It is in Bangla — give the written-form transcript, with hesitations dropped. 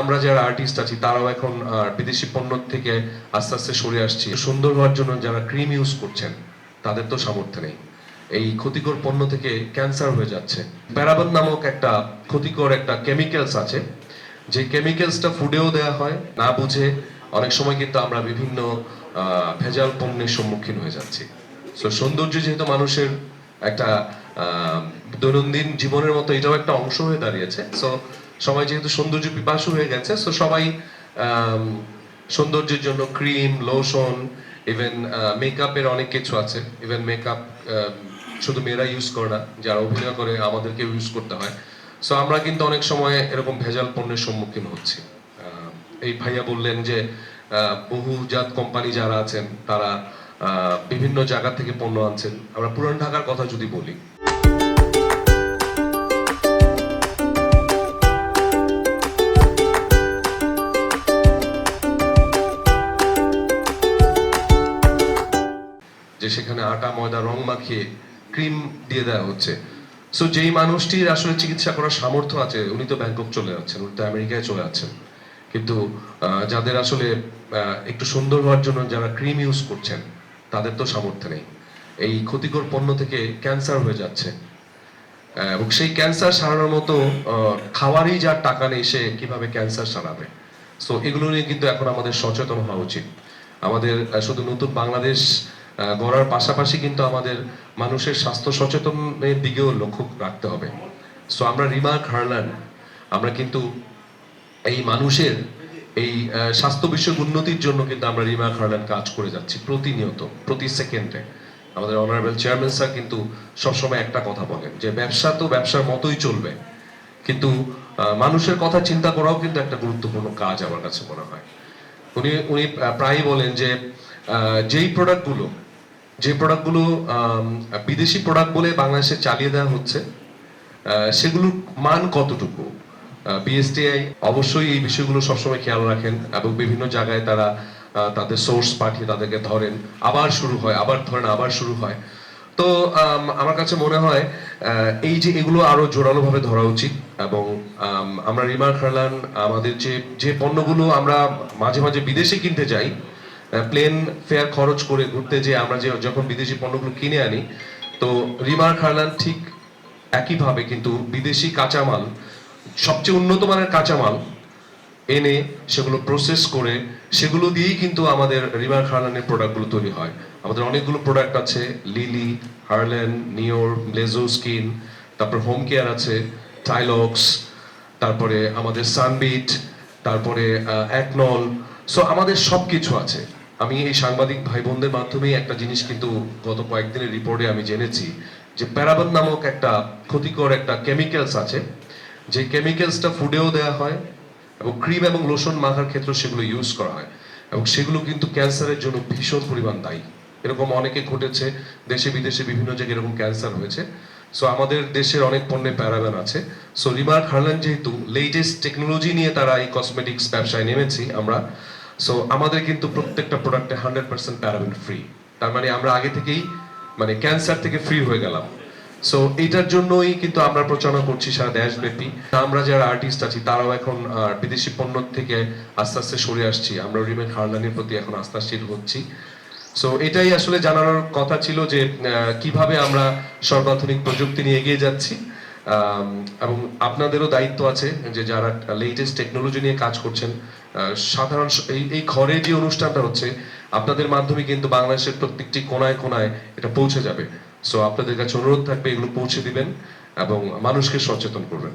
আমরা যারা আর্টিস্ট আছি তারাও এখন বিদেশি পণ্য থেকে আস্তে আস্তে সরে আসছি। সুন্দর হওয়ার জন্য যারা ক্রিম ইউজ করছেন তাদের তো সামর্থ্য নেই। এই ক্ষতিকর পণ্য থেকে ক্যান্সার হয়ে যাচ্ছে। প্যারাবেন নামক একটা ক্ষতিকর একটা কেমিক্যালস আছে, যে কেমিক্যালসটা ফুডেও দেওয়া হয় না বুঝে। অনেক সময় কিন্তু আমরা বিভিন্ন ভেজাল পণ্যের সম্মুখীন হয়ে যাচ্ছি। সো সৌন্দর্য যেহেতু মানুষের একটা দৈনন্দিন জীবনের মতো এটাও একটা অংশ হয়ে দাঁড়িয়েছে। সো সবাই যেহেতু সৌন্দর্য পিপাসু হয়ে গেছে, সো সবাই সৌন্দর্যের জন্য ক্রিম, লোশন, ইভেন মেকআপের অনেক কিছু আছে। ইভেন মেকআপ শুধু মেয়েরা ইউজ করে না, যারা অভিনয় করে আমাদেরকে ইউজ করতে হয়। সো আমরা কিন্তু অনেক সময় এরকম ভেজাল পণ্যের সম্মুখীন হচ্ছি। এই ভাইয়া বললেন যে বহুজাত কোম্পানি যারা আছেন তারা বিভিন্ন জায়গা থেকে পণ্য আনছেন। আমরা পুরান ঢাকার কথা যদি বলি, যে সেখানে আটা ময়দা রং মাখিয়ে ক্রিম দিয়ে দেওয়া হচ্ছে। সো যেই মানুষটির আসলে চিকিৎসা করার সামর্থ্য আছে উনি তো ব্যাংকক চলে যাচ্ছেন, উনি তো আমেরিকায় চলে যাচ্ছেন। কিন্তু যাদের আসলে একটু সুন্দর হওয়ার জন্য যারা ক্রিম ইউজ করছেন তাদের তো সামর্থ্য নেই। এই ক্ষতিকর পণ্য থেকে ক্যান্সার হয়ে যাচ্ছে, এবং সেই ক্যান্সার সারানোর মতো খাওয়ারই যার টাকা নেই সে কিভাবে ক্যান্সার সারাবে। সো এগুলো নিয়ে কিন্তু এখন আমাদের সচেতন হওয়া উচিত। আমাদের শুধু নতুন বাংলাদেশ গড়ার পাশাপাশি কিন্তু আমাদের মানুষের স্বাস্থ্য সচেতনের দিকেও লক্ষ্য রাখতে হবে। সো আমরা রিমার্ক হারল্যান্ড, আমরা কিন্তু এই মানুষের এই স্বাস্থ্য বিষয়ক উন্নতির জন্য কিন্তু আমরা রিমার্ক হারল্যান্ড কাজ করে যাচ্ছি প্রতিনিয়ত, প্রতি সেকেন্ডে। আমাদের অনারেবল চেয়ারম্যান স্যার কিন্তু সবসময় একটা কথা বলেন যে ব্যবসা তো ব্যবসার মতোই চলবে, কিন্তু মানুষের কথা চিন্তা করাও কিন্তু একটা গুরুত্বপূর্ণ কাজ আমার কাছে মনে হয়। উনি উনি প্রায়ই বলেন যে যেই প্রোডাক্টগুলো বিদেশি প্রোডাক্ট বলে বাংলাদেশে চালিয়ে দেওয়া হচ্ছে, সেগুলোর মান কতটুকু। বিএসটিআই অবশ্যই এই বিষয়গুলো সবসময় খেয়াল রাখেন এবং বিভিন্ন জায়গায় তারা তাদের সোর্স পাঠিয়ে তাদেরকে ধরেন, আবার শুরু হয়, আবার ধরেন, আবার শুরু হয়। তো আমার কাছে মনে হয় এই যে এগুলো আরো জোরালোভাবে ধরা উচিত। এবং আমরা রিমার্ক হারল্যান্ড আমাদের যে পণ্যগুলো আমরা মাঝে মাঝে বিদেশে কিনতে যাই, প্লেন ফেয়ার খরচ করে ঘুরতে যে আমরা যখন বিদেশি পণ্যগুলো কিনে আনি, তো রিমার্ক হারল্যান্ড ঠিক একইভাবে কিন্তু বিদেশি কাঁচামাল, সবচেয়ে উন্নত মানের কাঁচামাল এনে সেগুলো প্রসেস করে সেগুলো দিয়েই কিন্তু আমাদের রিমার্ক হারল্যান্ডের প্রোডাক্টগুলো তৈরি হয়। আমাদের অনেকগুলো প্রোডাক্ট আছে, লিলি, হারল্যান্ড, নিওর, ব্লেজো স্কিন, তারপর হোম কেয়ার আছে, টাইলক্স, তারপরে আমাদের সানবিট, তারপরে একনল। সো আমাদের সব কিছু আছে। আমি এই সাংবাদিক ভাই বোনদের মাধ্যমে একটা জিনিস কিন্তু গত কয়েকদিনের রিপোর্টে আমি জেনেছি যে প্যারাবেন নামক একটা ক্ষতিকর একটা কেমিক্যালস আছে, যে কেমিক্যালসটা ফুডেও দেওয়া হয় এবং ক্রিম এবং লোশন মাখার ক্ষেত্রে সেগুলো ইউজ করা হয়, এবং সেগুলো কিন্তু ক্যান্সারের জন্য ভীষণ পরিমাণ দায়ী। এরকম অনেকে ঘটেছে, দেশে বিদেশে বিভিন্ন জায়গায় এরকম ক্যান্সার হয়েছে। সো আমাদের দেশের অনেক পণ্যে প্যারাবেন আছে। সো রিমার্ক হারল্যান্ড যেহেতু লেটেস্ট টেকনোলজি নিয়ে তারা এই কসমেটিক্স ব্যবসায় নেমেছি আমরা, সো আমাদের কিন্তু প্রত্যেকটা প্রোডাক্টে 100% প্যারাবেন ফ্রি। তার মানে আমরা আগে থেকেই মানে ক্যান্সার থেকে ফ্রি হয়ে গেলাম। সো এটার জন্যই কিন্তু আমরা প্রচারণা করছি সারা দেশব্যাপী। আমরা যারা আর্টিস্ট আছি তারাও এখন বিদেশি পণ্য থেকে আস্তে আস্তে সরে আসছি। আমরা রিমার্ক হারল্যান্ডের প্রতি এখন আস্থাশীল হচ্ছি। সো এটাই আসলে জানানোর কথা ছিল যে কিভাবে আমরা সর্বাধুনিক প্রযুক্তি নিয়ে এগিয়ে যাচ্ছি, এবং আপনাদেরও দায়িত্ব আছে যে যারা লেটেস্ট টেকনোলজি নিয়ে কাজ করছেন। সাধারণ এই ঘরে যে অনুষ্ঠানটা হচ্ছে আপনাদের মাধ্যমে কিন্তু বাংলাদেশের প্রত্যেকটি কোনায় কোনায় এটা পৌঁছে যাবে। সো আপনাদের কাছে অনুরোধ থাকবে এগুলো পৌঁছে দিবেন এবং মানুষকে সচেতন করবেন।